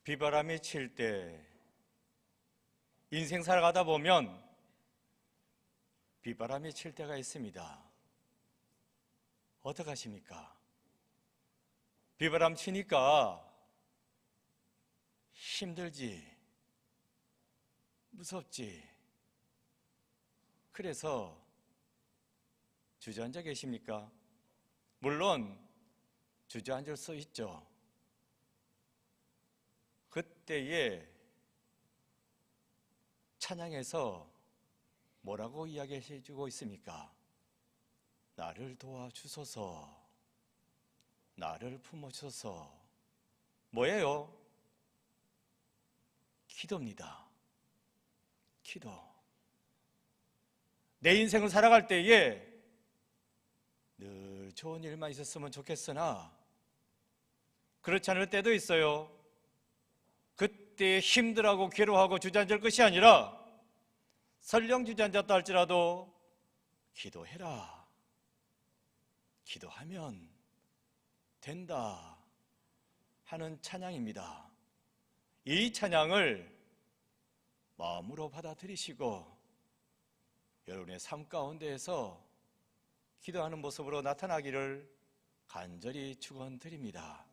비바람이 칠 때 인생 살아가다 보면 비바람이 칠 때가 있습니다. 어떡하십니까? 비바람 치니까 힘들지, 무섭지. 그래서 주저앉아 계십니까? 물론 주저앉을 수 있죠. 그때에 찬양에서 뭐라고 이야기해 주고 있습니까? 나를 도와주소서, 나를 품어주소서. 뭐예요? 기도입니다. 기도. 내 인생을 살아갈 때에 늘 좋은 일만 있었으면 좋겠으나 그렇지 않을 때도 있어요. 그때 힘들하고 괴로워하고 주저앉을 것이 아니라 설령 주저앉았다 할지라도 기도해라. 기도하면 된다 하는 찬양입니다. 이 찬양을 마음으로 받아들이시고 여러분의 삶 가운데에서 기도하는 모습으로 나타나기를 간절히 축원드립니다.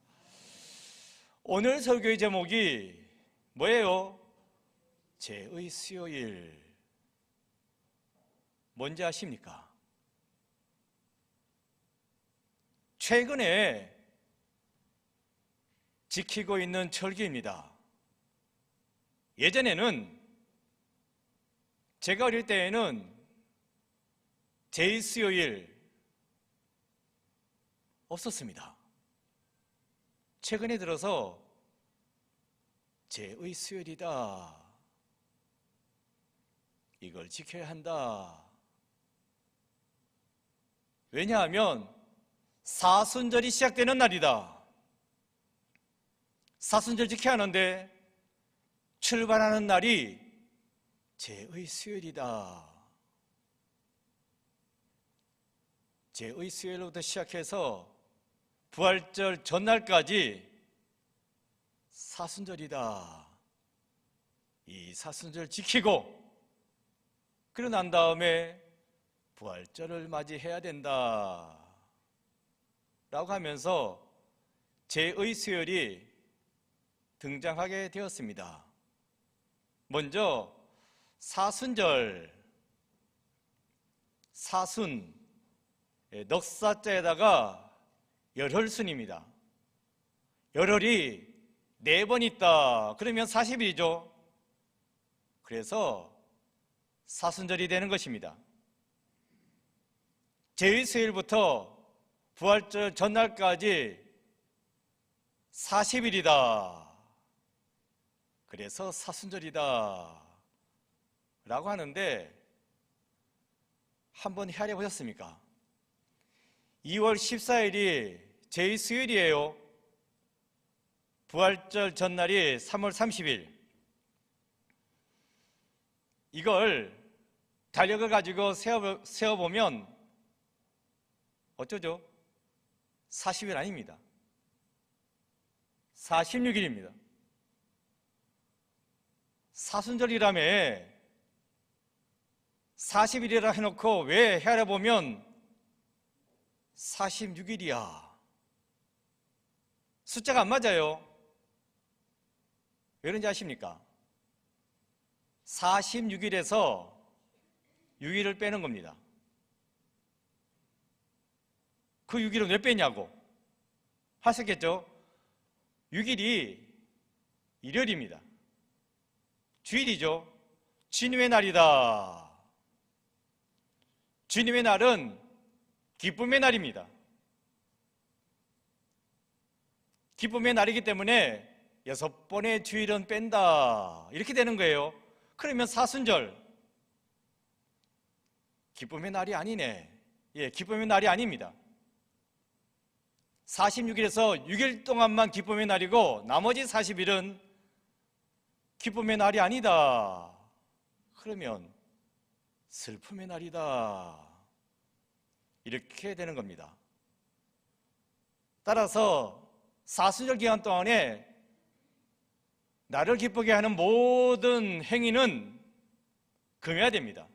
오늘 설교의 제목이 뭐예요? 죄의 수요일. 뭔지 아십니까? 최근에 지키고 있는 절기입니다. 예전에는, 제가 어릴 때에는 죄의 수요일 없었습니다. 최근에 들어서 죄의 수요일이다, 이걸 지켜야 한다. 왜냐하면 사순절이 시작되는 날이다. 사순절 지켜야 하는데 출발하는 날이 죄의 수요일이다. 죄의 수요일부터 시작해서 부활절 전날까지 사순절이다. 이 사순절 지키고 그러고 난 다음에 부활절을 맞이해야 된다 라고 하면서 죄의 수요일이 등장하게 되었습니다. 먼저 사순절, 사순, 넉사자에다가 열흘순입니다. 열흘이 4번 있다 그러면 40일이죠. 그래서 사순절이 되는 것입니다. 죄의 수요일부터 부활절 전날까지 40일이다. 그래서 사순절이다 라고 하는데, 한번 헤아려 보셨습니까? 2월 14일이 죄의 수요일이에요. 부활절 전날이 3월 30일. 이걸 달력을 가지고 세어보면 어쩌죠? 40일 아닙니다. 46일입니다. 사순절이라며 40일이라 해놓고 왜 헤아려보면 46일이야. 숫자가 안 맞아요. 왜 그런지 아십니까? 46일에서 6일을 빼는 겁니다. 그 6일은 왜 빼냐고 하셨겠죠? 6일이 일요일입니다. 주일이죠. 주님의 날이다. 주님의 날은 기쁨의 날입니다. 기쁨의 날이기 때문에 6번의 주일은 뺀다 이렇게 되는 거예요. 그러면 사순절 기쁨의 날이 아니네. 기쁨의 날이 아닙니다. 46일에서 6일 동안만 기쁨의 날이고 나머지 40일은 기쁨의 날이 아니다. 그러면 슬픔의 날이다. 이렇게 되는 겁니다. 따라서 사순절 기간 동안에 나를 기쁘게 하는 모든 행위는 금해야 됩니다.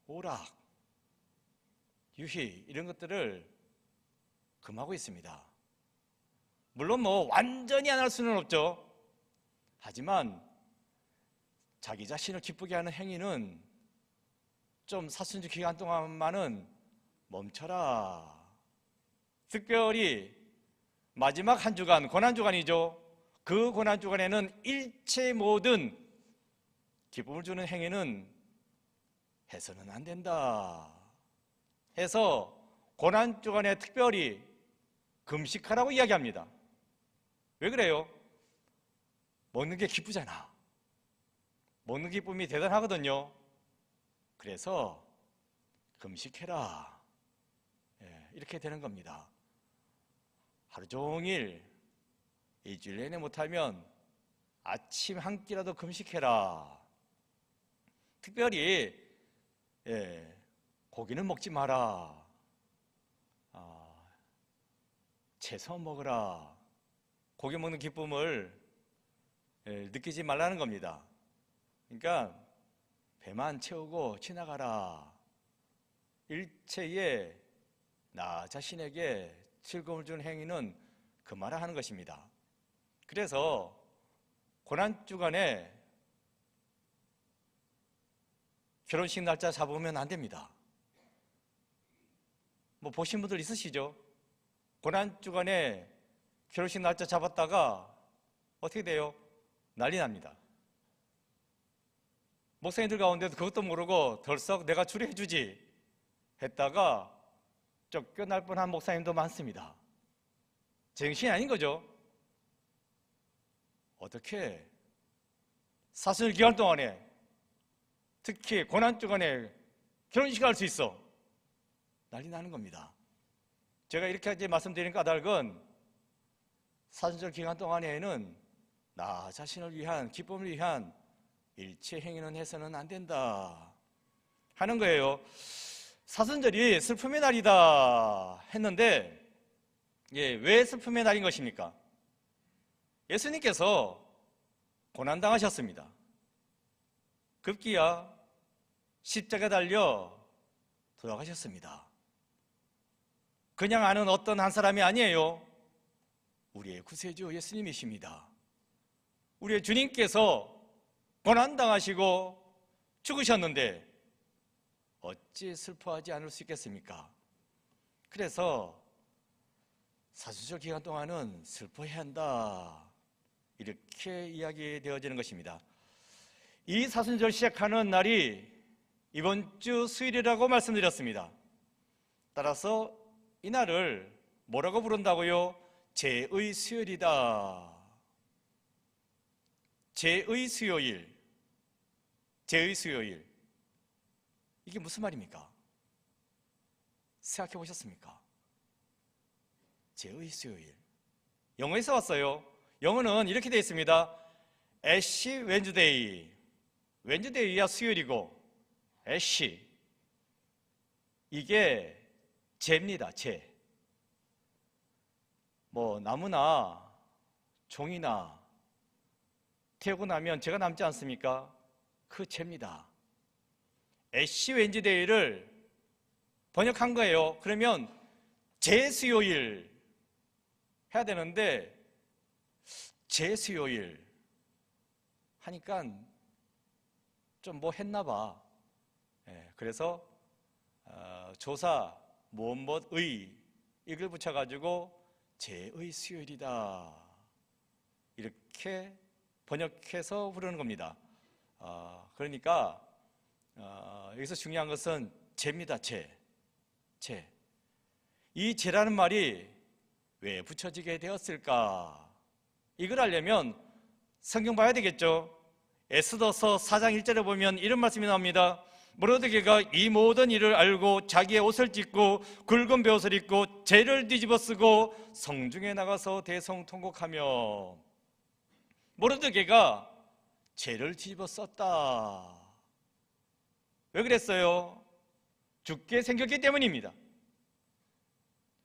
오락, 유희 이런 것들을 금하고 있습니다. 물론 뭐 완전히 안 할 수는 없죠. 하지만 자기 자신을 기쁘게 하는 행위는 좀 사순절 기간 동안만은 멈춰라. 특별히 마지막 한 주간, 고난주간이죠. 그 고난주간에는 일체 모든 기쁨을 주는 행위는 해서는 안 된다 해서 고난주간에 특별히 금식하라고 이야기합니다. 왜 그래요? 먹는 게 기쁘잖아. 먹는 기쁨이 대단하거든요. 그래서 금식해라. 이렇게 되는 겁니다. 하루 종일 일주일 내내 못하면 아침 한 끼라도 금식해라. 특별히 고기는 먹지 마라. 채소 먹으라. 고기 먹는 기쁨을 느끼지 말라는 겁니다. 그러니까 배만 채우고 지나가라. 일체의 나 자신에게 즐거움을 주는 행위는 그만하라 하는 것입니다. 그래서 고난주간에 결혼식 날짜 잡으면 안 됩니다. 뭐 보신 분들 있으시죠? 고난주간에 결혼식 날짜 잡았다가 어떻게 돼요? 난리 납니다. 목사님들 가운데도 그것도 모르고 덜썩 내가 주례해주지 했다가 쫓겨날 뻔한 목사님도 많습니다. 정신이 아닌 거죠. 어떻게 사순절 기간 동안에 특히 고난주간에 결혼식을 할 수 있어? 난리 나는 겁니다. 제가 이렇게 말씀드린 까닭은 사순절 기간 동안에는 나 자신을 위한 기쁨을 위한 일체 행위는 해서는 안 된다 하는 거예요. 사순절이 슬픔의 날이다 했는데 왜 슬픔의 날인 것입니까? 예수님께서 고난당하셨습니다. 급기야 십자가에 달려 돌아가셨습니다. 그냥 아는 어떤 한 사람이 아니에요. 우리의 구세주 예수님이십니다. 우리의 주님께서 고난당하시고 죽으셨는데 어찌 슬퍼하지 않을 수 있겠습니까? 그래서 사순절 기간 동안은 슬퍼해야 한다 이렇게 이야기되어지는 것입니다. 이 사순절 시작하는 날이 이번 주 수요일이라고 말씀드렸습니다. 따라서 이 날을 뭐라고 부른다고요? 제의 수요일이다. 제의 수요일. 제의 수요일. 이게 무슨 말입니까? 생각해 보셨습니까? 제의 수요일. 영어에서 왔어요. 영어는 이렇게 되어 있습니다. 애쉬 웬즈데이. 웬즈데이야 수요일이고 애쉬 이게 재입니다. 재. 뭐 나무나 종이나 태우고 나면 재가 남지 않습니까? 그 재입니다. 애쉬 웬즈데이를 번역한 거예요. 그러면 재수요일 해야 되는데 재수요일 하니까 좀 뭐 했나 봐. 그래서 조사 무엇의 이걸 붙여가지고 제의 수요일이다 이렇게 번역해서 부르는 겁니다. 그러니까 여기서 중요한 것은 제입니다. 제. 이 제라는 말이 왜 붙여지게 되었을까? 이걸 알려면 성경 봐야 되겠죠. 에스더서 4장 1절에 보면 이런 말씀이 나옵니다. 모르드게가 이 모든 일을 알고 자기의 옷을 찢고 굵은 베옷을 입고 재를 뒤집어 쓰고 성중에 나가서 대성통곡하며. 모르드게가 재를 뒤집어 썼다. 왜 그랬어요? 죽게 생겼기 때문입니다.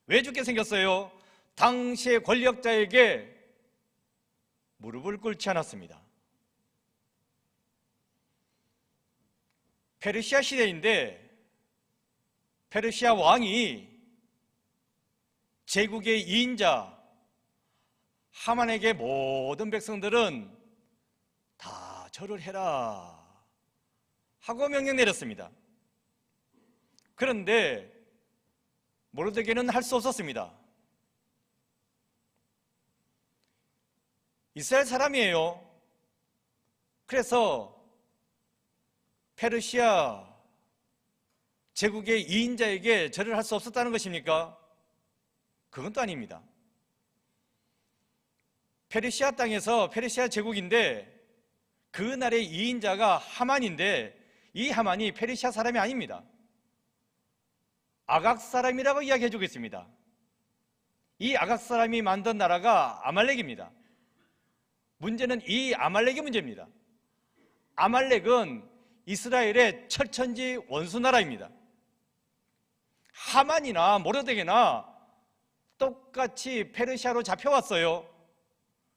왜 죽게 생겼어요? 당시의 권력자에게 무릎을 꿇지 않았습니다. 페르시아 시대인데 페르시아 왕이 제국의 2인자 하만에게 모든 백성들은 다 절을 해라 하고 명령 내렸습니다. 그런데 모르드게는 할 수 없었습니다. 이스라엘 사람이에요. 그래서 페르시아 제국의 2인자에게 절을 할 수 없었다는 것입니까? 그건 또 아닙니다. 페르시아 땅에서 페르시아 제국인데 그 나라의 2인자가 하만인데 이 하만이 페르시아 사람이 아닙니다. 아각 사람이라고 이야기해주고 있습니다. 이 아각 사람이 만든 나라가 아말렉입니다. 문제는 이 아말렉의 문제입니다. 아말렉은 이스라엘의 철천지 원수 나라입니다. 하만이나 모르드게나 똑같이 페르시아로 잡혀왔어요.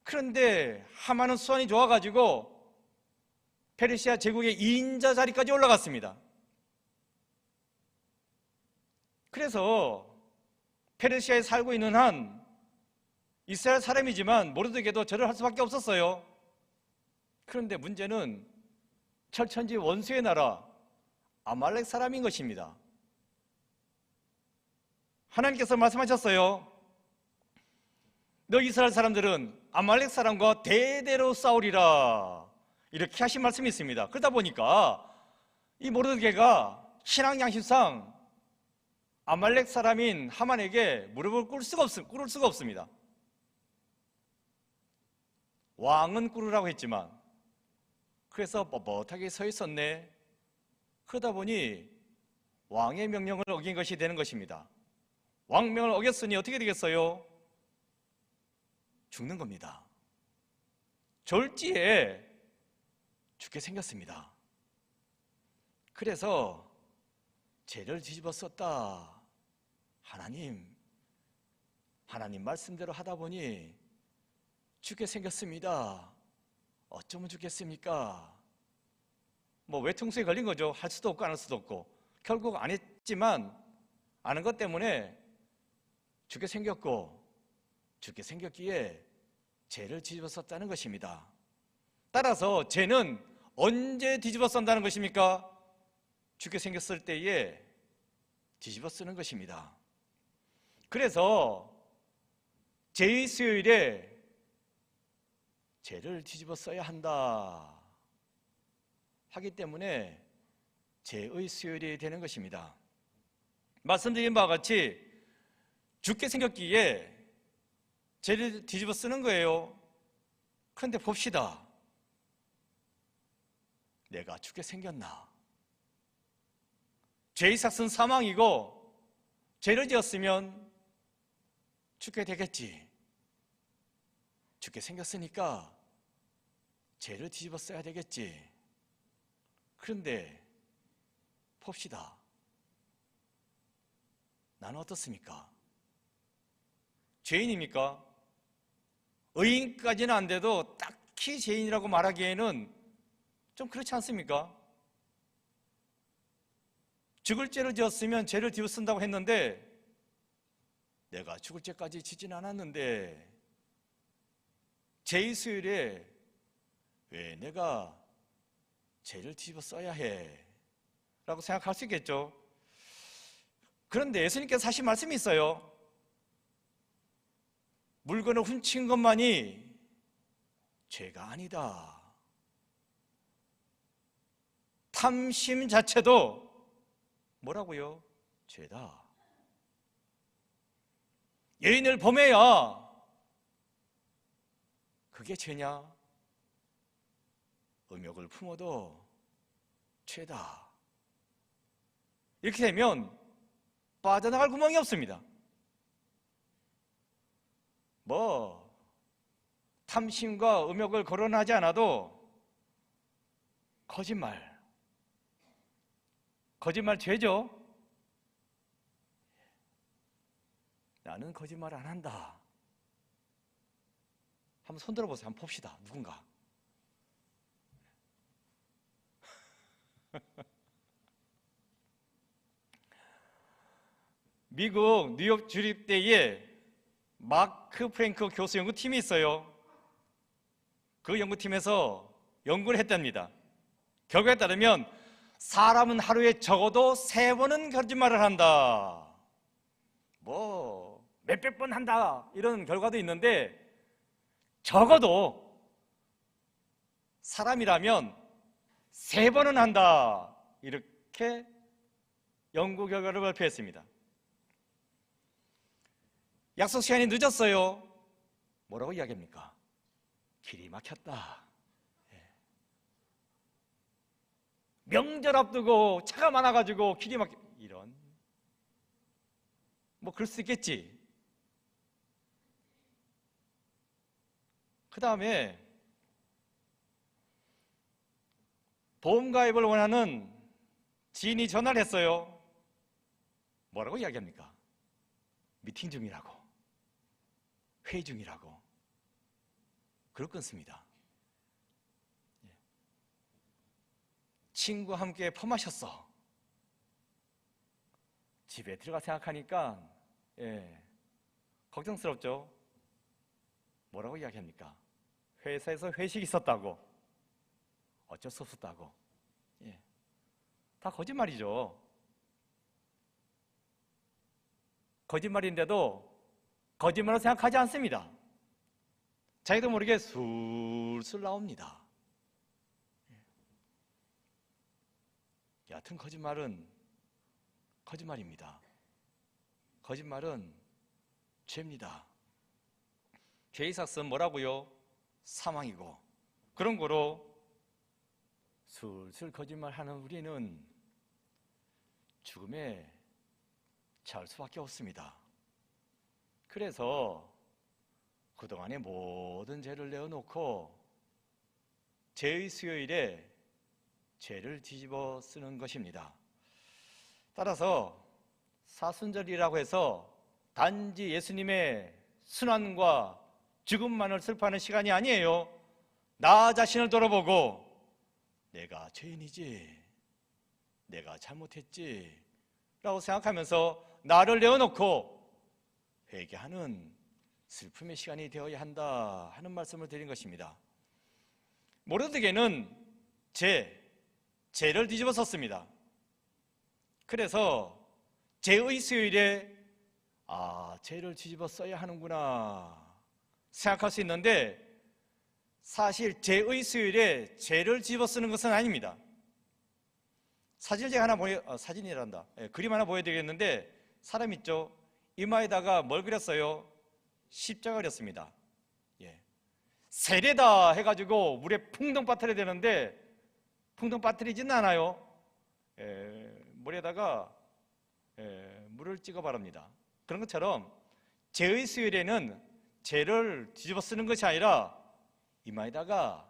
그런데 하만은 수완이 좋아가지고 페르시아 제국의 2인자 자리까지 올라갔습니다. 그래서 페르시아에 살고 있는 한 이스라엘 사람이지만 모르드게도 절을 할 수밖에 없었어요. 그런데 문제는 철천지 원수의 나라 아말렉 사람인 것입니다. 하나님께서 말씀하셨어요. 너 이스라엘 사람들은 아말렉 사람과 대대로 싸우리라 이렇게 하신 말씀이 있습니다. 그러다 보니까 이 모르드게가 신앙 양심상 아말렉 사람인 하만에게 무릎을 꿇을 수가 없습니다. 왕은 꿇으라고 했지만 그래서 뻣뻣하게 서 있었네. 그러다 보니 왕의 명령을 어긴 것이 되는 것입니다. 왕명을 어겼으니 어떻게 되겠어요? 죽는 겁니다. 졸지에 죽게 생겼습니다. 그래서 죄를 뒤집어 썼다. 하나님 말씀대로 하다 보니 죽게 생겼습니다. 어쩌면 죽겠습니까? 뭐 외통수에 걸린 거죠. 할 수도 없고 안 할 수도 없고 결국 안 했지만 아는 것 때문에 죽게 생겼고 죽게 생겼기에 죄를 뒤집어 썼다는 것입니다. 따라서 죄는 언제 뒤집어 쓴다는 것입니까? 죽게 생겼을 때에 뒤집어 쓰는 것입니다. 그래서 죄의 수요일에 죄를 뒤집어 써야 한다 하기 때문에 죄의 수요일이 되는 것입니다. 말씀드린 바와 같이 죽게 생겼기에 죄를 뒤집어 쓰는 거예요. 그런데 봅시다. 내가 죽게 생겼나? 죄의 삭은 사망이고 죄를 지었으면 죽게 되겠지. 죽게 생겼으니까 죄를 뒤집어 써야 되겠지. 그런데 봅시다. 나는 어떻습니까? 죄인입니까? 의인까지는 안 돼도 딱히 죄인이라고 말하기에는 좀 그렇지 않습니까? 죽을 죄를 지었으면 죄를 뒤집어 쓴다고 했는데 내가 죽을 죄까지 지진 않았는데 죄의 수요일에 왜 내가 죄를 뒤집어 써야 해? 라고 생각할 수 있겠죠. 그런데 예수님께서 하신 말씀이 있어요. 물건을 훔친 것만이 죄가 아니다. 탐심 자체도 뭐라고요? 죄다. 여인을 범해야 그게 죄냐? 음욕을 품어도 죄다. 이렇게 되면 빠져나갈 구멍이 없습니다. 탐심과 음욕을 거론하지 않아도 거짓말 죄죠? 나는 거짓말 안 한다. 한번 손 들어보세요. 한번 봅시다. 누군가. 미국 뉴욕 주립대에 마크 프랭크 교수 연구팀이 있어요. 그 연구팀에서 연구를 했답니다. 결과에 따르면 사람은 하루에 적어도 3번은 거짓말을 한다. 뭐 몇백 번 한다 이런 결과도 있는데 적어도 사람이라면 3번은 한다. 이렇게 연구 결과를 발표했습니다. 약속 시간이 늦었어요. 뭐라고 이야기합니까? 길이 막혔다. 명절 앞두고 차가 많아가지고 길이 막혀. 이런. 뭐 그럴 수 있겠지. 그 다음에 보험가입을 원하는 지인이 전화를 했어요. 뭐라고 이야기합니까? 미팅 중이라고, 회의 중이라고. 그럴 끊습니다. 친구와 함께 펌하셨어. 집에 들어가 생각하니까 걱정스럽죠. 뭐라고 이야기합니까? 회사에서 회식이 있었다고, 어쩔 수 없었다고. 다 거짓말이죠. 거짓말인데도 거짓말로 생각하지 않습니다. 자기도 모르게 술술 나옵니다. 여하튼 거짓말은 거짓말입니다. 거짓말은 죄입니다. 죄의 삭은 뭐라고요? 사망이고, 그런 거로 술술 거짓말하는 우리는 죽음에 처할 수밖에 없습니다. 그래서 그동안의 모든 죄를 내어놓고 죄의 수요일에 죄를 뒤집어 쓰는 것입니다. 따라서 사순절이라고 해서 단지 예수님의 순환과 죽음만을 슬퍼하는 시간이 아니에요. 나 자신을 돌아보고 내가 죄인이지, 내가 잘못했지 라고 생각하면서 나를 내어놓고 회개하는 슬픔의 시간이 되어야 한다 하는 말씀을 드린 것입니다. 모르드게는 죄를 뒤집어 썼습니다. 그래서 죄의 수요일에 죄를 뒤집어 써야 하는구나 생각할 수 있는데, 사실 죄의 수요일에 죄를 뒤집어 쓰는 것은 아닙니다. 사진을 제가 하나 사진이란다. 그림 하나 보여드리겠는데, 사람 있죠? 이마에다가 뭘 그렸어요? 십자가 그렸습니다. 세례다 해가지고 물에 풍덩 빠뜨려야 되는데 풍덩 빠뜨리지는 않아요. 물에다가 물을 찍어 바릅니다. 그런 것처럼 죄의 수요일에는 죄를 뒤집어 쓰는 것이 아니라 이마에다가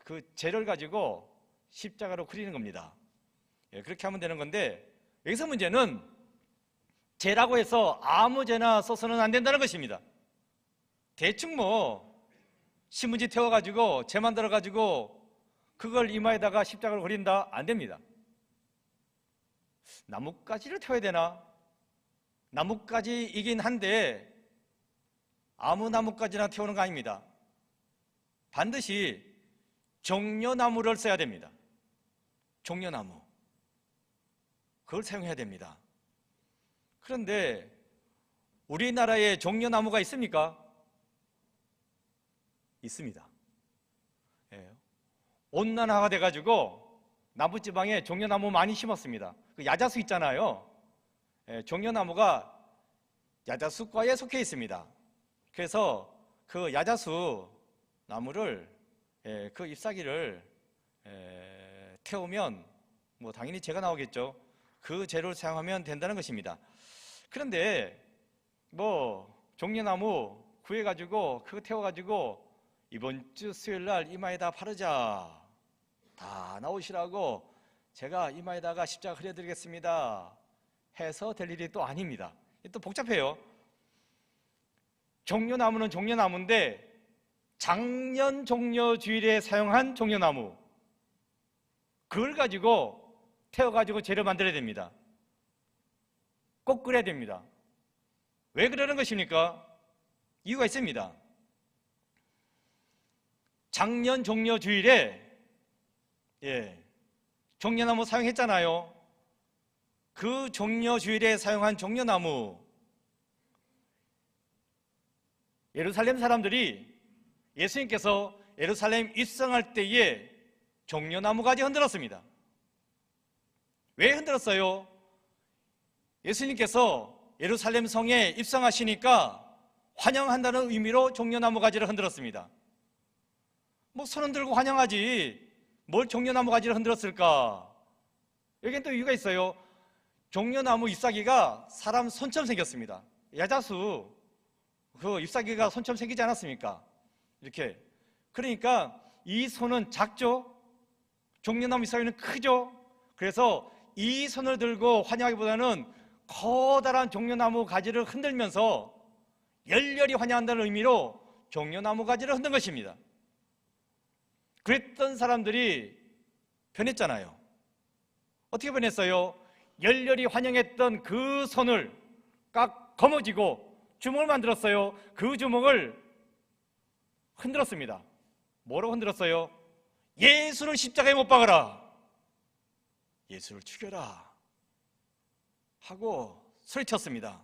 그 죄를 가지고 십자가로 그리는 겁니다. 그렇게 하면 되는 건데, 여기서 문제는 죄라고 해서 아무 죄나 써서는 안 된다는 것입니다. 대충 뭐 신문지 태워가지고 죄 만들어가지고 그걸 이마에다가 십자가를 그린다? 안 됩니다. 나뭇가지를 태워야 되나? 나뭇가지이긴 한데 아무 나뭇가지나 태우는 거 아닙니다. 반드시 종려나무를 써야 됩니다. 종려나무, 그걸 사용해야 됩니다. 그런데 우리나라에 종려나무가 있습니까? 있습니다. 온난화가 돼가지고 남부지방에 종려나무 많이 심었습니다. 그 야자수 있잖아요. 종려나무가 야자수과에 속해 있습니다. 그래서 그 야자수 나무를 그 잎사귀를 태우면 뭐 당연히 재가 나오겠죠. 그 재료를 사용하면 된다는 것입니다. 그런데 뭐 종려나무 구해가지고 그거 태워가지고 이번 주 수요일 날 이마에다 바르자, 다 나오시라고 제가 이마에다가 십자가 그려드리겠습니다 해서 될 일이 또 아닙니다. 또 복잡해요. 종려나무는 종려나무인데 작년 종려 주일에 사용한 종려나무, 그걸 가지고 태워가지고 재료 만들어야 됩니다. 꼭 그래야 됩니다. 왜 그러는 것입니까? 이유가 있습니다. 작년 종려 주일에 종려나무 사용했잖아요. 그 종려 주일에 사용한 종려나무, 예루살렘 사람들이 예수님께서 예루살렘 입성할 때에 종려나무 가지 흔들었습니다. 왜 흔들었어요? 예수님께서 예루살렘 성에 입성하시니까 환영한다는 의미로 종려나무 가지를 흔들었습니다. 뭐 손은 들고 환영하지 뭘 종려나무 가지를 흔들었을까? 여기엔 또 이유가 있어요. 종려나무 잎사귀가 사람 손처럼 생겼습니다. 야자수 그 잎사귀가 손처럼 생기지 않았습니까? 이렇게. 그러니까 이 손은 작죠? 종려나무 잎사귀는 크죠? 그래서 이 손을 들고 환영하기보다는 커다란 종려나무 가지를 흔들면서 열렬히 환영한다는 의미로 종려나무 가지를 흔든 것입니다. 그랬던 사람들이 변했잖아요. 어떻게 변했어요? 열렬히 환영했던 그 손을 깍 거머쥐고 주먹을 만들었어요. 그 주먹을 흔들었습니다. 뭐라고 흔들었어요? 예수를 십자가에 못 박아라, 예수를 죽여라 하고 소리쳤습니다.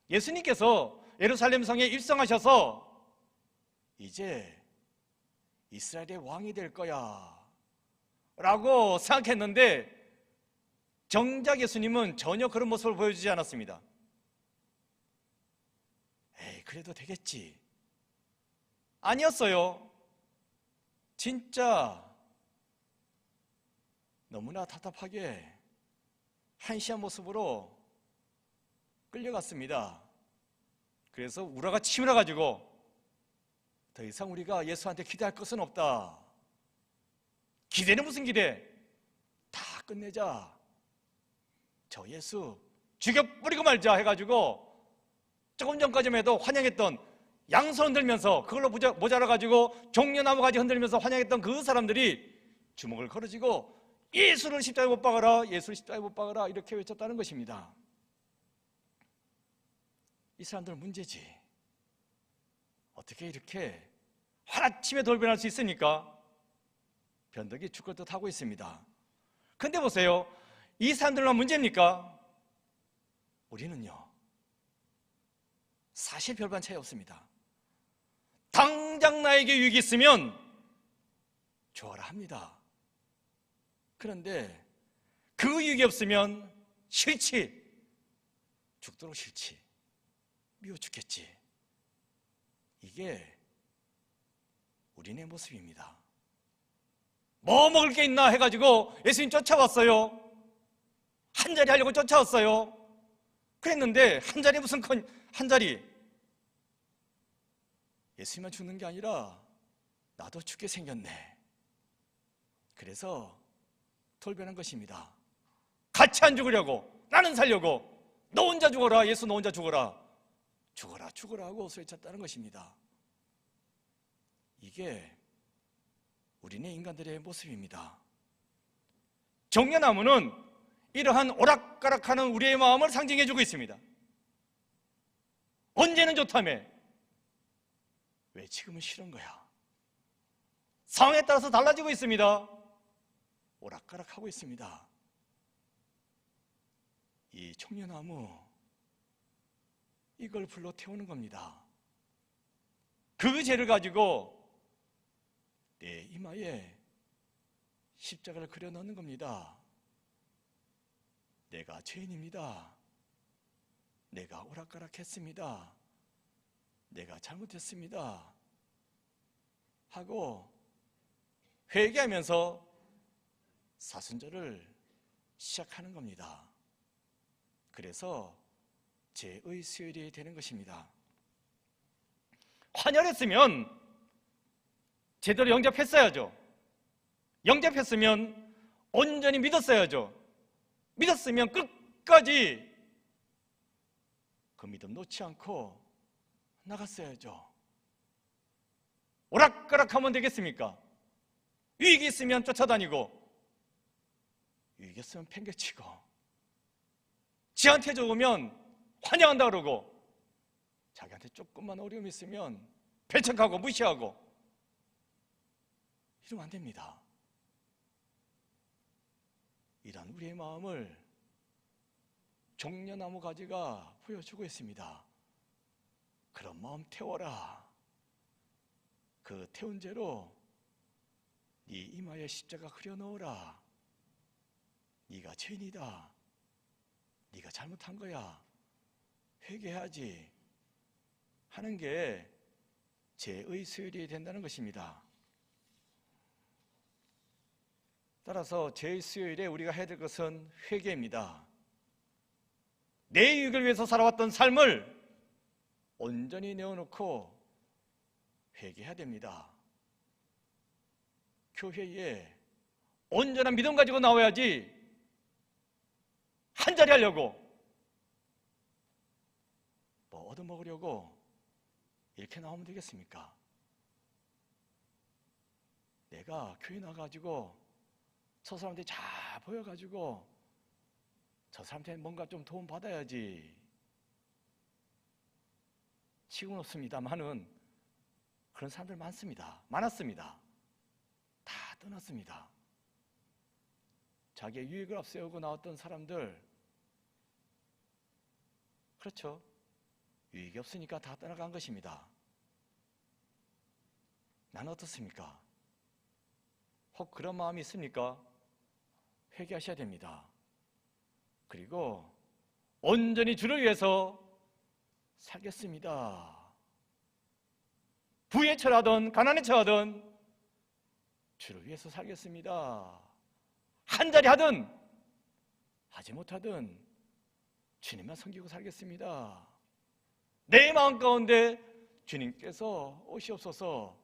예수님께서 예루살렘 성에 입성하셔서 이제 이스라엘의 왕이 될 거야 라고 생각했는데 정작 예수님은 전혀 그런 모습을 보여주지 않았습니다. 에이, 그래도 되겠지. 아니었어요. 진짜 너무나 답답하게 한시한 모습으로 끌려갔습니다. 그래서 우라가 치밀어가지고 더 이상 우리가 예수한테 기대할 것은 없다. 기대는 무슨 기대? 다 끝내자. 저 예수 죽여버리고 말자 해가지고 조금 전까지만 해도 환영했던, 양손 흔들면서 그걸로 모자라가지고 종려나무 가지 흔들면서 환영했던 그 사람들이 주먹을 걸어쥐고 예수를 십자가에 못 박아라, 예수를 십자가에 못 박아라 이렇게 외쳤다는 것입니다. 이 사람들은 문제지. 어떻게 이렇게 하루아침에 돌변할 수 있습니까? 변덕이 죽을 듯 하고 있습니다. 근데 보세요, 이 사람들만 문제입니까? 우리는요, 사실 별반 차이 없습니다. 당장 나에게 유익이 있으면 좋아라 합니다. 그런데 그 유익이 없으면 싫지, 죽도록 싫지, 미워 죽겠지. 이게 우리네 모습입니다. 뭐 먹을 게 있나 해가지고 예수님 쫓아왔어요. 한 자리 하려고 쫓아왔어요. 그랬는데 한 자리 무슨 한 자리. 예수님만 죽는 게 아니라 나도 죽게 생겼네. 그래서 돌변한 것입니다. 같이 안 죽으려고, 나는 살려고. 너 혼자 죽어라, 예수 너 혼자 죽어라, 죽어라 죽어라 하고 소리쳤다는 것입니다. 이게 우리네 인간들의 모습입니다. 종려나무는 이러한 오락가락하는 우리의 마음을 상징해주고 있습니다. 언제는 좋다며 왜 지금은 싫은 거야? 상황에 따라서 달라지고 있습니다. 오락가락하고 있습니다. 이 종려나무, 이걸 불러 태우는 겁니다. 그 죄를 가지고 내 이마에 십자가를 그려 넣는 겁니다. 내가 죄인입니다. 내가 오락가락했습니다. 내가 잘못했습니다 하고 회개하면서 사순절을 시작하는 겁니다. 그래서 죄의 수요일이 되는 것입니다. 환혈했으면 제대로 영접했어야죠. 영접했으면 온전히 믿었어야죠. 믿었으면 끝까지 그 믿음 놓지 않고 나갔어야죠. 오락가락하면 되겠습니까? 위기 있으면 쫓아다니고 위기 있으면 팽개치고 지한테 좋으면 환영한다 그러고 자기한테 조금만 어려움이 있으면 배척하고 무시하고 이러면 안 됩니다. 이런 우리의 마음을 종려나무 가지가 보여주고 있습니다. 그런 마음 태워라. 그 태운 죄로 네 이마에 십자가 그려넣어라. 네가 죄인이다. 네가 잘못한 거야. 회개해야지 하는 게 죄의 수혈이 된다는 것입니다. 따라서 죄의 수혈에 우리가 해야 될 것은 회개입니다. 내 이익을 위해서 살아왔던 삶을 온전히 내어놓고 회개해야 됩니다. 교회에 온전한 믿음 가지고 나와야지 한자리 하려고 뭐 얻어먹으려고 이렇게 나오면 되겠습니까? 내가 교회 나가지고 저 사람들이 잘 보여가지고 저 사람한테 뭔가 좀 도움 받아야지. 지금은 없습니다만은 그런 사람들 많았습니다. 다 떠났습니다. 자기의 유익을 앞세우고 나왔던 사람들, 그렇죠? 유익이 없으니까 다 떠나간 것입니다. 나는 어떻습니까? 혹 그런 마음이 있습니까? 회개하셔야 됩니다. 그리고 온전히 주를 위해서 살겠습니다. 부에 처하든 가난에 처하든 주를 위해서 살겠습니다. 한 자리 하든 하지 못하든 주님만 섬기고 살겠습니다. 내 마음 가운데 주님께서 오시옵소서,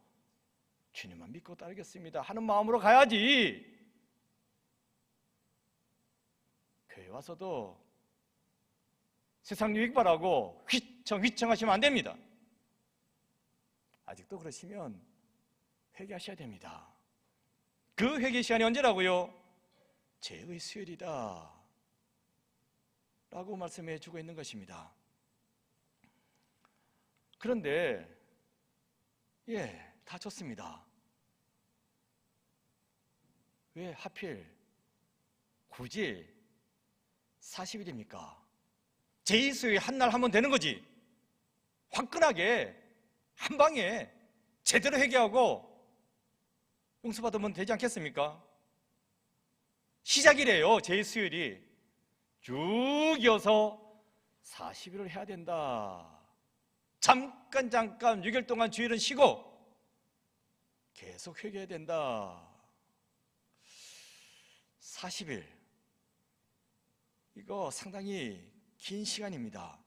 주님만 믿고 따르겠습니다 하는 마음으로 가야지. 교회 와서도 세상 유익 바라고 휘청휘청하시면 안 됩니다. 아직도 그러시면 회개하셔야 됩니다. 그 회개 시간이 언제라고요? 죄의 수혈이다 라고 말씀해 주고 있는 것입니다. 그런데 다 좋습니다. 왜 하필 굳이 40일입니까? 제2수혈 한날 하면 되는 거지. 화끈하게 한 방에 제대로 회개하고 용서받으면 되지 않겠습니까? 시작이래요. 제2수혈이 쭉 이어서 40일을 해야 된다. 잠깐 6일 동안 주일은 쉬고 계속 회개해야 된다. 40일, 이거 상당히 긴 시간입니다.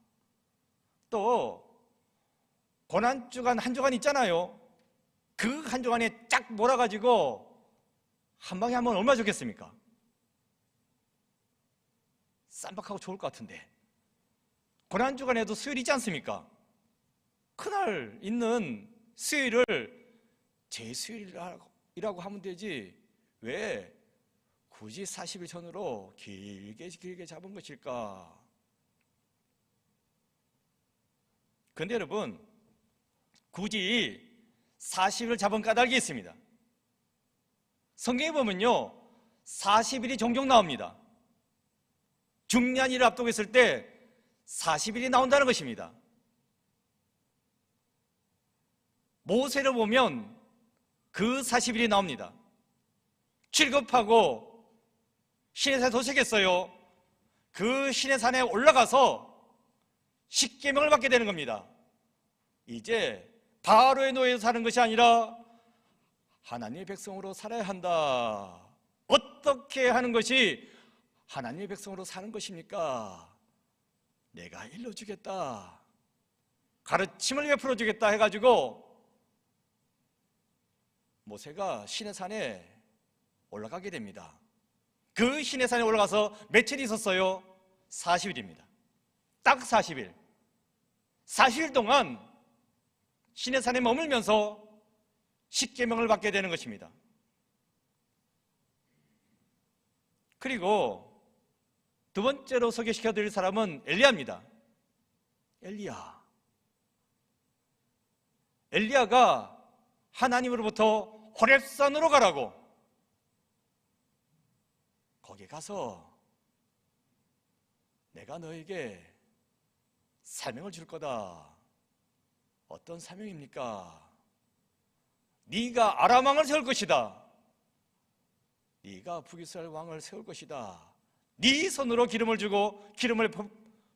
또 고난주간 한 주간 있잖아요. 그 한 주간에 쫙 몰아가지고 한 방에 하면 얼마나 좋겠습니까? 쌈박하고 좋을 것 같은데, 고난주간에도 수요일 있지 않습니까? 그날 있는 수요일을 제 수요일이라고 하면 되지 왜 굳이 40일 전으로 길게 잡은 것일까? 그런데 여러분, 굳이 40일 잡은 까닭이 있습니다. 성경에 보면요, 40일이 종종 나옵니다. 중요한 일을 앞두고 있을 때 40일이 나온다는 것입니다. 모세를 보면 그 40일이 나옵니다. 출급하고 시내산에 도착했어요. 그 시내산에 올라가서 십계명을 받게 되는 겁니다. 이제 바로의 노예로 사는 것이 아니라 하나님의 백성으로 살아야 한다. 어떻게 하는 것이 하나님의 백성으로 사는 것입니까? 내가 일러주겠다, 가르침을 베풀어주겠다 해가지고 모세가 시내산에 올라가게 됩니다. 그 시내산에 올라가서 며칠 있었어요? 40일입니다. 딱 40일. 40일 동안 시내산에 머물면서 십계명을 받게 되는 것입니다. 그리고 두 번째로 소개시켜드릴 사람은 엘리야입니다. 엘리야가 하나님으로부터 호렙산으로 가라고, 거기 가서 내가 너에게 사명을 줄 거다. 어떤 사명입니까? 네가 아람 왕을 세울 것이다. 네가 북이스라엘 왕을 세울 것이다. 네 손으로 기름을 주고 기름을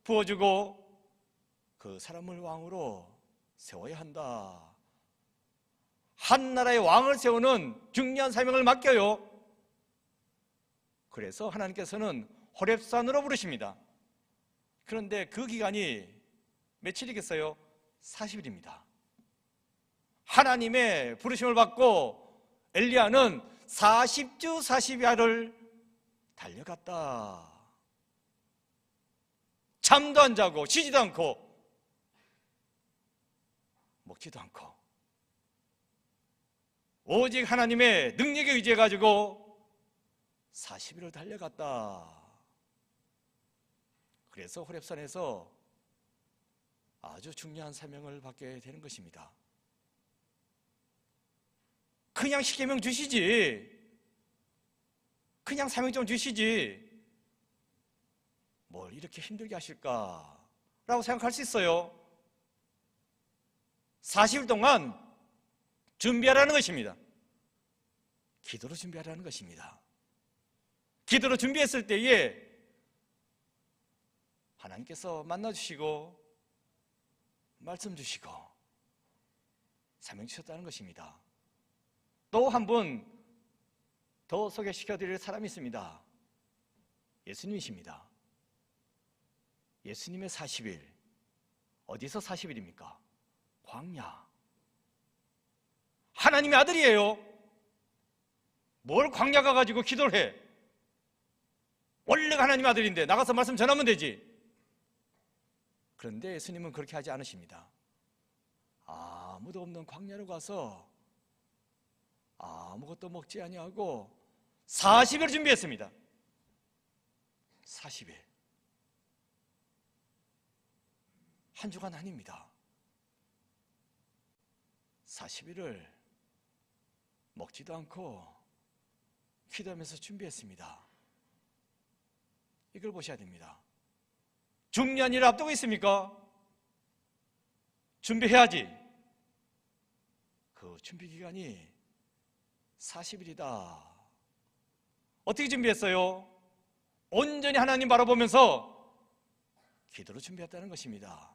부어주고 그 사람을 왕으로 세워야 한다. 한 나라의 왕을 세우는 중요한 사명을 맡겨요. 그래서 하나님께서는 호렙산으로 부르십니다. 그런데 그 기간이 며칠이겠어요? 40일입니다. 하나님의 부르심을 받고 엘리야는 40주 40야를 달려갔다. 잠도 안 자고 쉬지도 않고 먹지도 않고 오직 하나님의 능력에 의지해가지고 40일을 달려갔다. 그래서 호렙산에서 아주 중요한 사명을 받게 되는 것입니다. 그냥 십계명 주시지, 그냥 사명 좀 주시지, 뭘 이렇게 힘들게 하실까라고 생각할 수 있어요. 40일 동안 준비하라는 것입니다. 기도로 준비하라는 것입니다. 기도로 준비했을 때에 하나님께서 만나주시고 말씀 주시고 사명 주셨다는 것입니다. 또 한 분 더 소개시켜드릴 사람이 있습니다. 예수님이십니다. 예수님의 40일, 어디서 40일입니까? 광야. 하나님의 아들이에요. 뭘 광야 가가지고 기도를 해? 원래가 하나님의 아들인데 나가서 말씀 전하면 되지. 그런데 예수님은 그렇게 하지 않으십니다. 아무도 없는 광야로 가서 아무것도 먹지 아니하고 40일 준비했습니다. 40일. 한 주간 아닙니다. 40일을 먹지도 않고 기도하면서 준비했습니다. 이걸 보셔야 됩니다. 중요한 일을 앞두고 있습니까? 준비해야지. 그 준비 기간이 40일이다. 어떻게 준비했어요? 온전히 하나님 바라보면서 기도로 준비했다는 것입니다.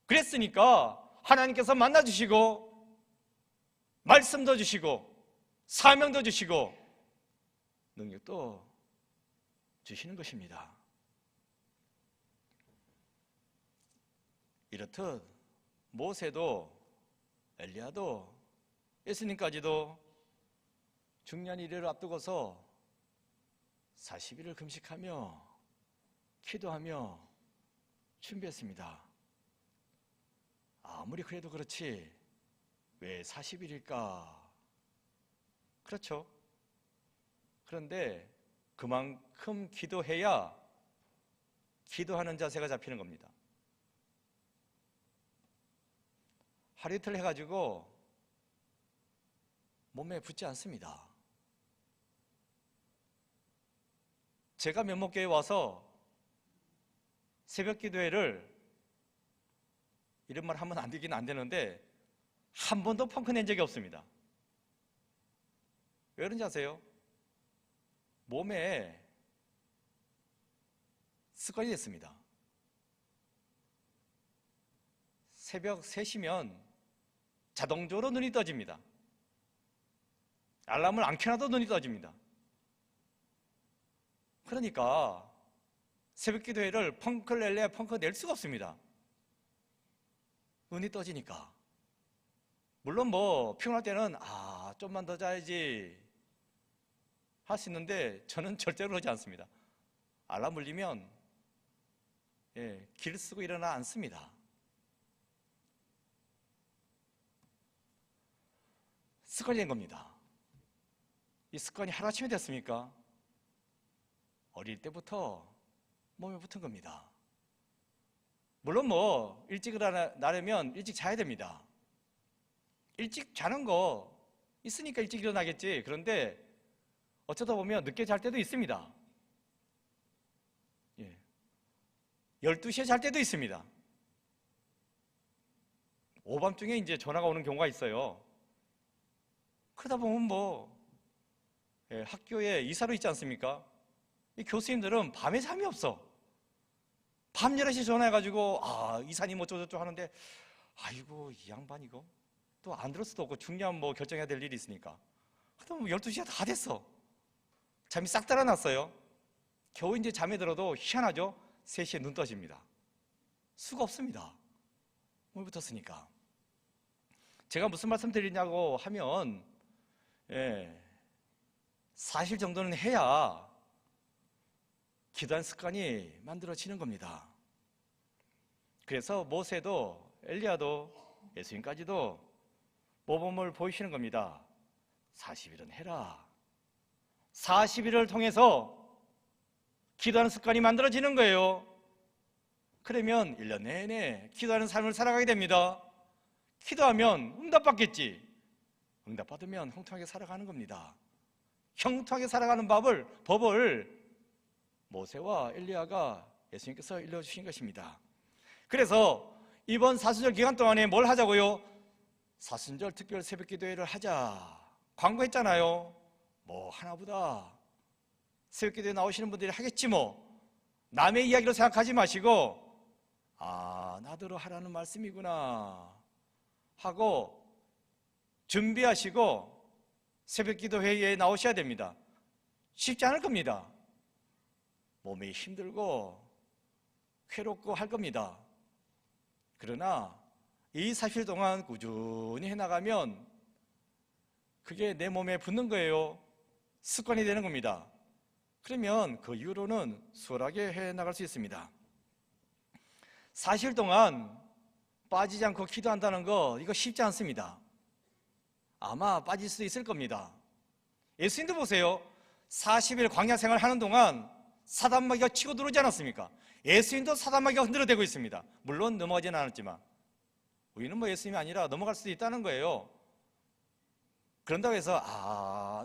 그랬으니까 하나님께서 만나주시고 말씀도 주시고 사명도 주시고 능력도 주시는 것입니다. 이렇듯 모세도 엘리야도 예수님까지도 중요한 일을 앞두고서 40일을 금식하며 기도하며 준비했습니다. 아무리 그래도 그렇지 왜 40일일까? 그렇죠. 그런데 그만큼 기도해야 기도하는 자세가 잡히는 겁니다. 하루 이틀 해가지고 몸에 붙지 않습니다. 제가 면목교회에 와서 새벽 기도회를 이런 말 하면 안 되긴 안 되는데 한 번도 펑크 낸 적이 없습니다. 왜 그런지 아세요? 몸에 습관이 됐습니다. 새벽 3시면 자동적으로 눈이 떠집니다. 알람을 안 켜놔도 눈이 떠집니다. 그러니까 새벽 기도회를 펑크를 낼래야 펑크 낼 수가 없습니다. 눈이 떠지니까. 물론 피곤할 때는 좀만 더 자야지 할 수 있는데 저는 절대로 그러지 않습니다. 알람 울리면 길 쓰고 일어나 않습니다. 습관이 된 겁니다. 이 습관이 하루아침에 됐습니까? 어릴 때부터 몸에 붙은 겁니다. 물론 뭐 일찍 일어나려면 일찍 자야 됩니다. 일찍 자는 거 있으니까 일찍 일어나겠지. 그런데 어쩌다 보면 늦게 잘 때도 있습니다. 12시에 잘 때도 있습니다. 오밤중에 이제 전화가 오는 경우가 있어요. 그러다 보면 학교에 이사로 있지 않습니까? 이 교수님들은 밤에 잠이 없어. 밤 11시 전화해가지고 이사님 어쩌고저쩌고 하는데 아이고 이 양반 이거 또 안 들을 수도 없고 중요한 결정해야 될 일이 있으니까. 그러다 보면 12시가 다 됐어. 잠이 싹 달아났어요. 겨우 이제 잠에 들어도 희한하죠? 3시에 눈 떠집니다. 수가 없습니다. 몸에 붙었으니까. 제가 무슨 말씀 드리냐고 하면 사실 정도는 해야 기도하는 습관이 만들어지는 겁니다. 그래서 모세도 엘리야도 예수님까지도 모범을 보이시는 겁니다. 40일은 해라. 40일을 통해서 기도하는 습관이 만들어지는 거예요. 그러면 1년 내내 기도하는 삶을 살아가게 됩니다. 기도하면 응답받겠지. 응답받으면 형통하게 살아가는 겁니다. 형통하게 살아가는 법을 모세와 엘리야가 예수님께서 일러주신 것입니다. 그래서 이번 사순절 기간 동안에 뭘 하자고요? 사순절 특별 새벽기도회를 하자. 광고했잖아요. 하나보다 새벽기도에 나오시는 분들이 하겠지 남의 이야기로 생각하지 마시고 나더러 하라는 말씀이구나 하고 준비하시고 새벽기도 회의에 나오셔야 됩니다. 쉽지 않을 겁니다. 몸이 힘들고 괴롭고 할 겁니다. 그러나 이 40일 동안 꾸준히 해나가면 그게 내 몸에 붙는 거예요. 습관이 되는 겁니다. 그러면 그 이후로는 수월하게 해나갈 수 있습니다. 40일 동안 빠지지 않고 기도한다는 거 이거 쉽지 않습니다. 아마 빠질 수도 있을 겁니다. 예수님도 보세요. 40일 광야 생활 하는 동안 사단마귀가 치고 들어오지 않았습니까? 예수님도 사단마귀가 흔들어대고 있습니다. 물론 넘어가지는 않았지만 우리는 예수님이 아니라 넘어갈 수도 있다는 거예요. 그런다고 해서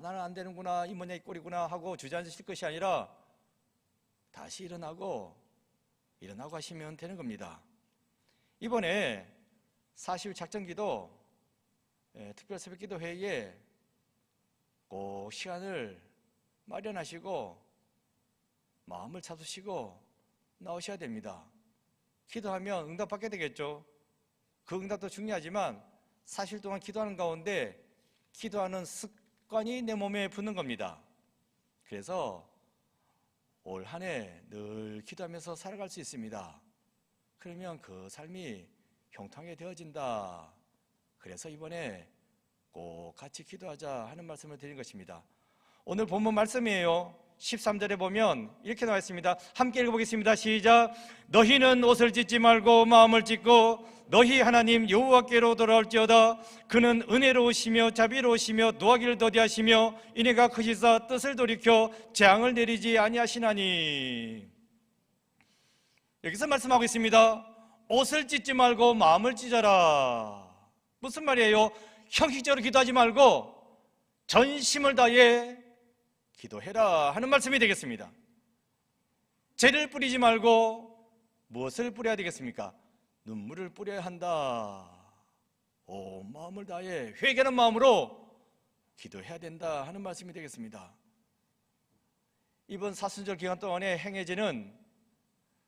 나는 안 되는구나, 이 모양이 꼴이구나 하고 주저앉으실 것이 아니라 다시 일어나고 하시면 되는 겁니다. 이번에 40일 작전기도 특별 새벽기도 회의에 꼭 시간을 마련하시고 마음을 잡수시고 나오셔야 됩니다. 기도하면 응답받게 되겠죠. 그 응답도 중요하지만 40일 동안 기도하는 가운데 기도하는 습관이 내 몸에 붙는 겁니다. 그래서 올 한 해 늘 기도하면서 살아갈 수 있습니다. 그러면 그 삶이 형통하게 되어진다. 그래서 이번에 꼭 같이 기도하자 하는 말씀을 드린 것입니다. 오늘 본문 말씀이에요. 13절에 보면 이렇게 나와 있습니다. 함께 읽어보겠습니다. 시작. 너희는 옷을 찢지 말고 마음을 찢고 너희 하나님 여호와께로 돌아올지어다. 그는 은혜로우시며 자비로우시며 노하기를 더디하시며 이내가 크시사 뜻을 돌이켜 재앙을 내리지 아니하시나니. 여기서 말씀하고 있습니다. 옷을 찢지 말고 마음을 찢어라. 무슨 말이에요? 형식적으로 기도하지 말고 전심을 다해 기도해라 하는 말씀이 되겠습니다. 죄를 뿌리지 말고 무엇을 뿌려야 되겠습니까? 눈물을 뿌려야 한다. 온 마음을 다해 회개하는 마음으로 기도해야 된다 하는 말씀이 되겠습니다. 이번 사순절 기간 동안에 행해지는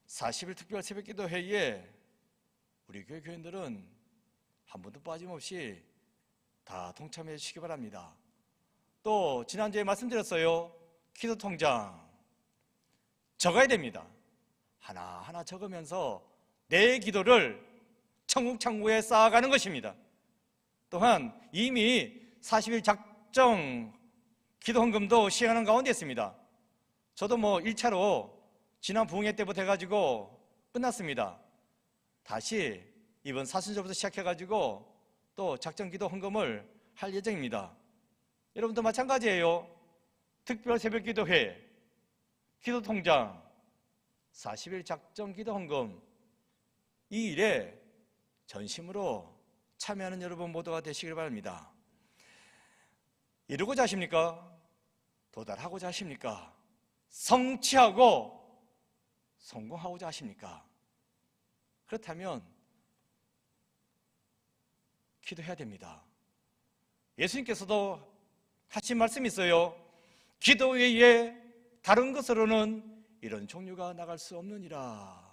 40일 특별 새벽기도 회의에 우리 교회 교인들은 한 번도 빠짐없이 다 동참해 주시기 바랍니다. 또 지난주에 말씀드렸어요. 기도 통장 적어야 됩니다. 하나하나 적으면서 내 기도를 천국 창고에 쌓아가는 것입니다. 또한 이미 40일 작정 기도 헌금도 시행하는 가운데 있습니다. 저도 1차로 지난 부흥회 때부터 해가지고 끝났습니다. 다시 이번 사순절부터 시작해가지고 또 작정 기도 헌금을 할 예정입니다. 여러분도 마찬가지예요. 특별 새벽기도회, 기도통장, 40일 작정기도헌금, 이 일에 전심으로 참여하는 여러분 모두가 되시길 바랍니다. 이루고자 하십니까? 도달하고자 하십니까? 성취하고 성공하고자 하십니까? 그렇다면 기도해야 됩니다. 예수님께서도 하신 말씀이 있어요. 기도 외에 다른 것으로는 이런 종류가 나갈 수 없느니라.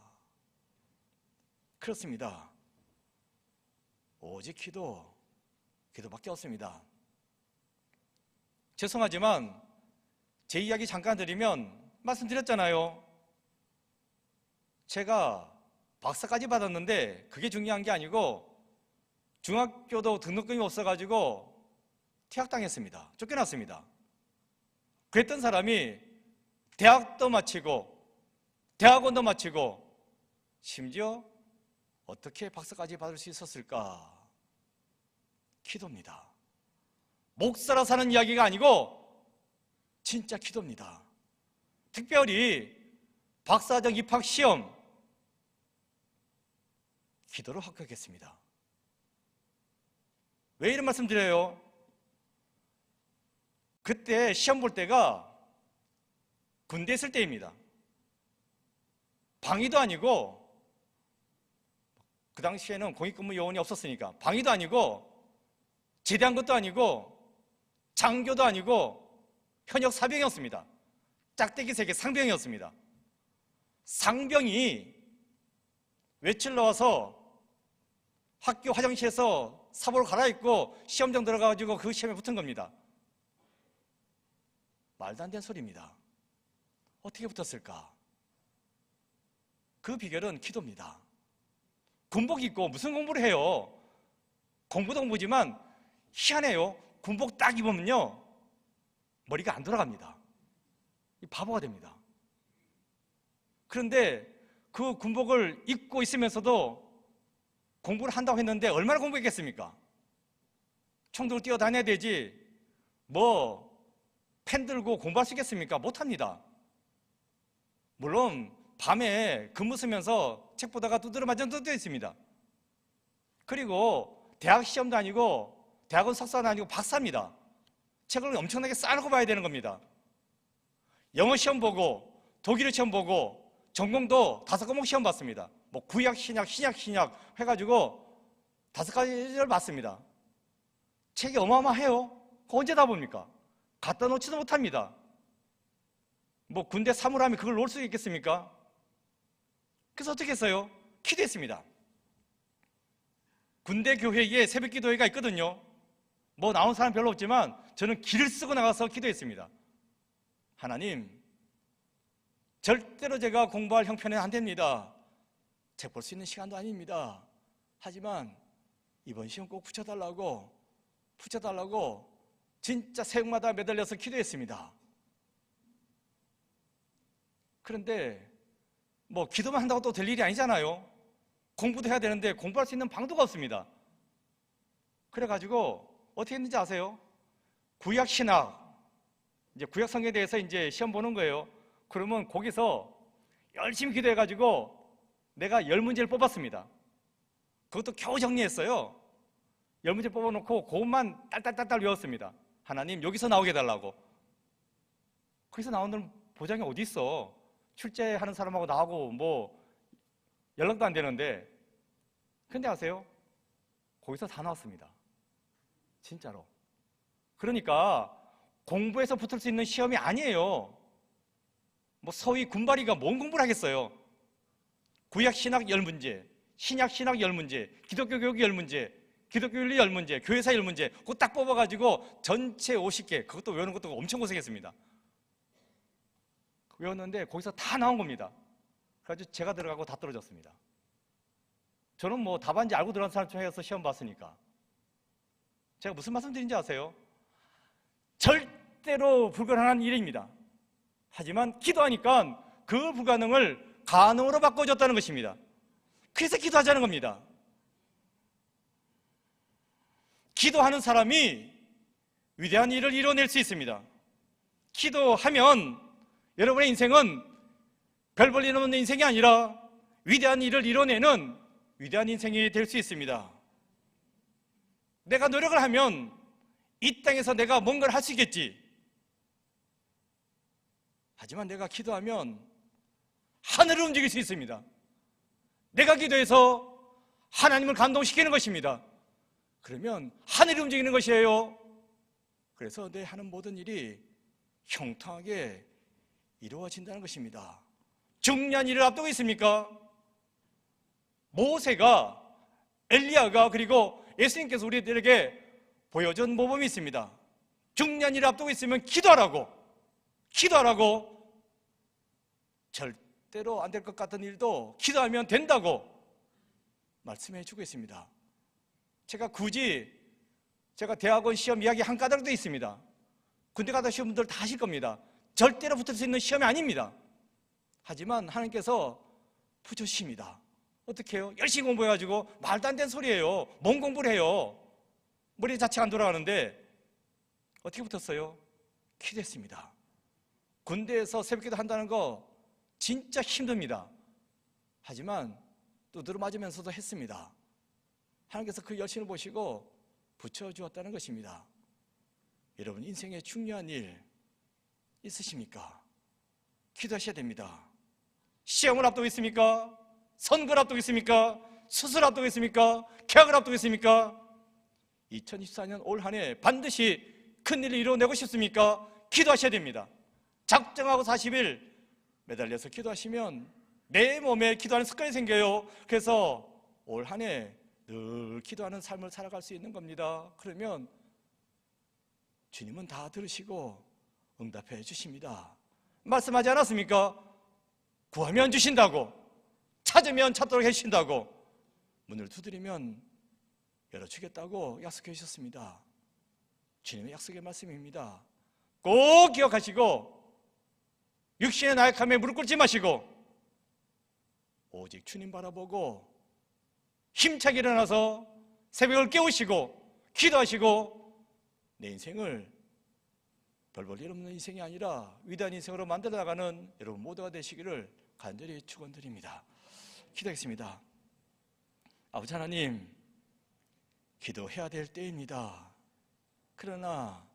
그렇습니다. 오직 기도밖에 없습니다. 죄송하지만 제 이야기 잠깐 드리면 말씀드렸잖아요. 제가 박사까지 받았는데 그게 중요한 게 아니고 중학교도 등록금이 없어가지고 퇴학당했습니다. 쫓겨났습니다. 그랬던 사람이 대학도 마치고 대학원도 마치고 심지어 어떻게 박사까지 받을 수 있었을까? 기도입니다. 목사라 사는 이야기가 아니고 진짜 기도입니다. 특별히 박사학위 입학시험 기도로 합격했습니다. 왜 이런 말씀 드려요? 그때 시험 볼 때가 군대 있을 때입니다. 방위도 아니고, 그 당시에는 공익근무 요원이 없었으니까 방위도 아니고 제대한 것도 아니고 장교도 아니고 현역 사병이었습니다. 짝대기 3개 상병이었습니다. 상병이 외출 나와서 학교 화장실에서 사복을 갈아입고 시험장 들어가가지고 그 시험에 붙은 겁니다. 말도 안 되는 소리입니다. 어떻게 붙었을까? 그 비결은 기도입니다. 군복 입고 무슨 공부를 해요? 공부도 공부지만 희한해요. 군복 딱 입으면요 머리가 안 돌아갑니다. 바보가 됩니다. 그런데 그 군복을 입고 있으면서도 공부를 한다고 했는데 얼마나 공부했겠습니까? 총 들고 뛰어다녀야 되지 뭐 펜 들고 공부할 수 있겠습니까? 못합니다. 물론 밤에 근무 쓰면서 책 보다가 두드려 맞은 적도 있습니다. 그리고 대학 시험도 아니고 대학원 석사도 아니고 박사입니다. 책을 엄청나게 쌓아놓고 봐야 되는 겁니다. 영어 시험 보고 독일어 시험 보고 전공도 5과목 시험 봤습니다. 뭐 구약, 신약, 신약 해가지고 5가지를 봤습니다. 책이 어마어마해요. 그거 언제 다 봅니까? 갖다 놓지도 못합니다. 뭐 군대 사물함에 그걸 놓을 수 있겠습니까? 그래서 어떻게 했어요? 기도했습니다. 군대 교회에 새벽 기도회가 있거든요. 뭐 나온 사람 별로 없지만 저는 길을 쓰고 나가서 기도했습니다. 하나님, 절대로 제가 공부할 형편은 안 됩니다. 책 볼 수 있는 시간도 아닙니다. 하지만 이번 시험 꼭 붙여달라고 진짜 새벽마다 매달려서 기도했습니다. 그런데 뭐 기도만 한다고 또 될 일이 아니잖아요. 공부도 해야 되는데 공부할 수 있는 방도가 없습니다. 그래가지고 어떻게 했는지 아세요? 구약 신학, 이제 구약 성경에 대해서 이제 시험 보는 거예요. 그러면 거기서 열심히 기도해가지고 내가 10문제를 뽑았습니다. 그것도 겨우 정리했어요. 10문제 뽑아놓고 그것만 딸딸딸딸 외웠습니다. 하나님 여기서 나오게 해달라고. 거기서 나오는 보장이 어디 있어? 출제하는 사람하고 나하고 뭐 연락도 안 되는데. 근데 아세요? 거기서 다 나왔습니다. 진짜로. 그러니까 공부해서 붙을 수 있는 시험이 아니에요. 뭐 소위 군바리가 뭔 공부를 하겠어요? 구약 신학 10문제, 신약 신학 10문제, 기독교 교육 10문제, 기독교 윤리 10문제, 교회사 10문제 그거 딱 뽑아가지고 전체 50개 그것도 외우는 것도 엄청 고생했습니다. 외웠는데 거기서 다 나온 겁니다. 그래가지고 제가 들어가고 다 떨어졌습니다. 저는 뭐 답안지 알고 들어간 사람 중에서 시험 봤으니까. 제가 무슨 말씀 드린지 아세요? 절대로 불가능한 일입니다. 하지만 기도하니까 그 불가능을 가능으로 바꿔줬다는 것입니다. 그래서 기도하자는 겁니다. 기도하는 사람이 위대한 일을 이뤄낼 수 있습니다. 기도하면 여러분의 인생은 별 볼 일 없는 인생이 아니라 위대한 일을 이뤄내는 위대한 인생이 될 수 있습니다. 내가 노력을 하면 이 땅에서 내가 뭔가를 할 수 있겠지. 하지만 내가 기도하면 하늘을 움직일 수 있습니다. 내가 기도해서 하나님을 감동시키는 것입니다. 그러면 하늘이 움직이는 것이에요. 그래서 내 하는 모든 일이 형통하게 이루어진다는 것입니다. 중요한 일을 앞두고 있습니까? 모세가, 엘리야가, 그리고 예수님께서 우리들에게 보여준 모범이 있습니다. 중요한 일을 앞두고 있으면 기도하라고 절대로 안 될 것 같은 일도 기도하면 된다고 말씀해 주고 있습니다. 제가 대학원 시험 이야기 한 까닭도 있습니다. 군대 가다 시험 분들 다 아실 겁니다. 절대로 붙을 수 있는 시험이 아닙니다. 하지만 하나님께서 붙여주십니다. 어떻게 해요? 열심히 공부해가지고 말도 안 되는 소리예요. 뭔 공부를 해요? 머리 자체가 안 돌아가는데 어떻게 붙었어요? 기도했습니다. 군대에서 새벽기도 한다는 거 진짜 힘듭니다. 하지만 두드러 맞으면서도 했습니다. 하나님께서 그 열심을 보시고 붙여주었다는 것입니다. 여러분 인생에 중요한 일 있으십니까? 기도하셔야 됩니다. 시험을 앞두고 있습니까? 선거를 앞두고 있습니까? 수술 앞두고 있습니까? 계약을 앞두고 있습니까? 2024년 올 한 해 반드시 큰 일을 이뤄내고 싶습니까? 기도하셔야 됩니다. 작정하고 40일 매달려서 기도하시면 내 몸에 기도하는 습관이 생겨요. 그래서 올 한 해 늘 기도하는 삶을 살아갈 수 있는 겁니다. 그러면 주님은 다 들으시고 응답해 주십니다. 말씀하지 않았습니까? 구하면 주신다고, 찾으면 찾도록 해주신다고, 문을 두드리면 열어주겠다고 약속해 주셨습니다. 주님의 약속의 말씀입니다. 꼭 기억하시고 육신의 나약함에 무릎 꿇지 마시고 오직 주님 바라보고 힘차게 일어나서 새벽을 깨우시고 기도하시고 내 인생을 별 볼 일 없는 인생이 아니라 위대한 인생으로 만들어 나가는 여러분 모두가 되시기를 간절히 축원드립니다. 기도하겠습니다. 아버지 하나님, 기도해야 될 때입니다. 그러나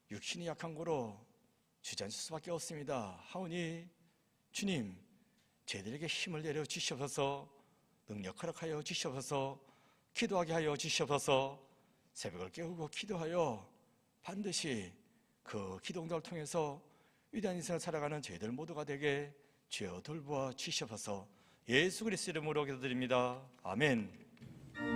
육신이 약한 거로 주저앉을 수밖에 없습니다. 하오니 주님, 저희들에게 힘을 내려 주시옵소서, 능력 허락하여 주시옵소서, 기도하게 하여 주시옵소서. 새벽을 깨우고 기도하여 반드시 그 기도응답을 통해서 위대한 인생을 살아가는 저희들 모두가 되게 주여 돌보아 주시옵소서. 예수 그리스도 이름으로 기도드립니다. 아멘.